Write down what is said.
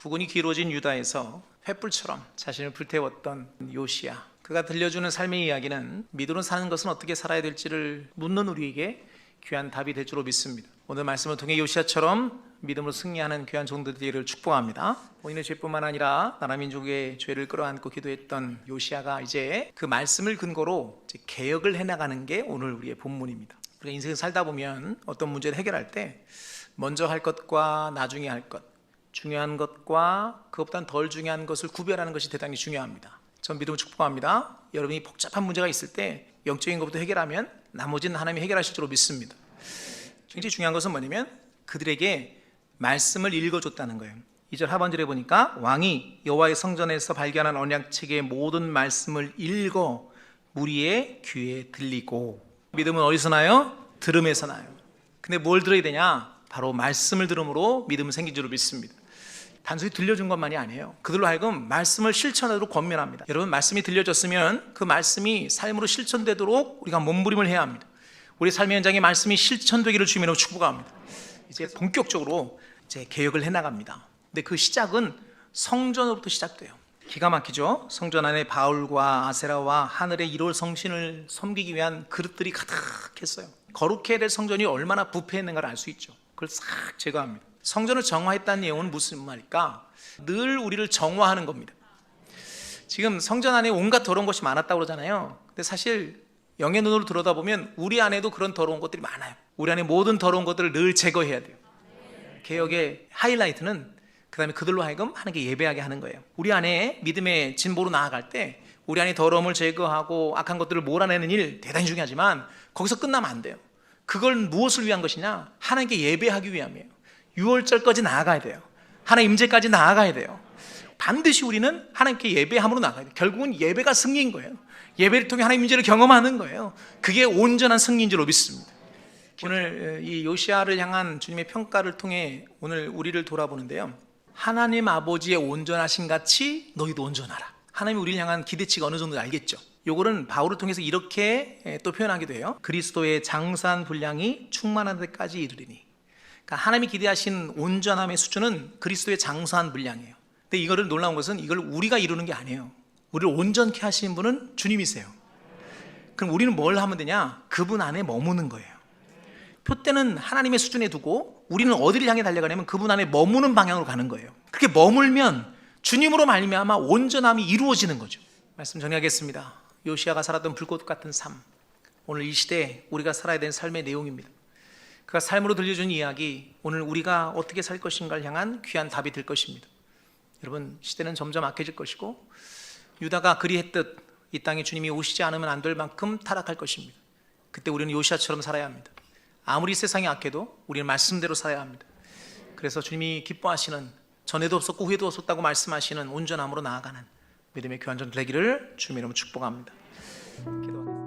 부군이 기울어진 유다에서 횃불처럼 자신을 불태웠던 요시야, 그가 들려주는 삶의 이야기는 믿음으로 사는 것은 어떻게 살아야 될지를 묻는 우리에게 귀한 답이 될 줄로 믿습니다. 오늘 말씀을 통해 요시야처럼 믿음으로 승리하는 귀한 종들이 되기를 축복합니다. 본인의 죄뿐만 아니라 나라 민족의 죄를 끌어안고 기도했던 요시야가 이제 그 말씀을 근거로 이제 개혁을 해나가는 게 오늘 우리의 본문입니다. 우리가 인생을 살다 보면 어떤 문제를 해결할 때 먼저 할 것과 나중에 할 것, 중요한 것과 그것보다는 덜 중요한 것을 구별하는 것이 대단히 중요합니다. 전 믿음을 축복합니다. 여러분이 복잡한 문제가 있을 때 영적인 것부터 해결하면 나머지는 하나님이 해결하실 줄로 믿습니다. 굉장히 중요한 것은 뭐냐면 그들에게 말씀을 읽어줬다는 거예요. 2절 하반절에 보니까 왕이 여호와의 성전에서 발견한 언약책의 모든 말씀을 읽어 무리의 귀에 들리고. 믿음은 어디서 나요? 들음에서 나요. 근데 뭘 들어야 되냐? 바로 말씀을 들음으로 믿음은 생긴 줄로 믿습니다. 단순히 들려준 것만이 아니에요. 그들로 하여금 말씀을 실천하도록 권면합니다. 여러분, 말씀이 들려졌으면 그 말씀이 삶으로 실천되도록 우리가 몸부림을 해야 합니다. 우리 삶의 현장에 말씀이 실천되기를 주님으로 축복합니다. 이제 본격적으로 이제 개혁을 해나갑니다. 근데 그 시작은 성전으로부터 시작돼요. 기가 막히죠? 성전 안에 바울과 아세라와 하늘의 1월 성신을 섬기기 위한 그릇들이 가득했어요. 거룩해야 될 성전이 얼마나 부패했는가를 알 수 있죠. 그걸 싹 제거합니다. 성전을 정화했다는 내용은 무슨 말일까? 늘 우리를 정화하는 겁니다. 지금 성전 안에 온갖 더러운 것이 많았다고 그러잖아요. 근데 사실 영의 눈으로 들여다보면 우리 안에도 그런 더러운 것들이 많아요. 우리 안에 모든 더러운 것들을 늘 제거해야 돼요. 개혁의 하이라이트는 그 다음에 그들로 하여금 하나님께 예배하게 하는 거예요. 우리 안에 믿음의 진보로 나아갈 때 우리 안에 더러움을 제거하고 악한 것들을 몰아내는 일 대단히 중요하지만 거기서 끝나면 안 돼요. 그걸 무엇을 위한 것이냐? 하나님께 예배하기 위함이에요. 6월절까지 나아가야 돼요. 하나님 임재까지 나아가야 돼요. 반드시 우리는 하나님께 예배함으로 나아가야 돼요. 결국은 예배가 승리인 거예요. 예배를 통해 하나님 임재를 경험하는 거예요. 그게 온전한 승리인 줄로 믿습니다. 오늘 이 요시야를 향한 주님의 평가를 통해 오늘 우리를 돌아보는데요, 하나님 아버지의 온전하신 같이 너희도 온전하라. 하나님이 우리를 향한 기대치가 어느 정도 알겠죠. 요거는 바울을 통해서 이렇게 또 표현하기도 해요. 그리스도의 장사한 분량이 충만한 데까지 이르리니. 그러니까 하나님이 기대하신 온전함의 수준은 그리스도의 장사한 분량이에요. 근데 이거를 놀라운 것은 이걸 우리가 이루는 게 아니에요. 우리를 온전케 하신 분은 주님이세요. 그럼 우리는 뭘 하면 되냐? 그분 안에 머무는 거예요. 표대는 하나님의 수준에 두고 우리는 어디를 향해 달려가냐면 그분 안에 머무는 방향으로 가는 거예요. 그렇게 머물면 주님으로 말미암아 온전함이 이루어지는 거죠. 말씀 정리하겠습니다. 요시야가 살았던 불꽃 같은 삶, 오늘 이 시대에 우리가 살아야 되는 삶의 내용입니다. 그가 삶으로 들려준 이야기, 오늘 우리가 어떻게 살 것인가를 향한 귀한 답이 될 것입니다. 여러분, 시대는 점점 악해질 것이고 유다가 그리했듯 이 땅에 주님이 오시지 않으면 안 될 만큼 타락할 것입니다. 그때 우리는 요시야처럼 살아야 합니다. 아무리 세상이 악해도 우리는 말씀대로 살아야 합니다. 그래서 주님이 기뻐하시는, 전에도 없었고 후에도 없었다고 말씀하시는 온전함으로 나아가는 믿음의 교환전 되기를 주님의 이름으로 축복합니다. 기도하겠습니다.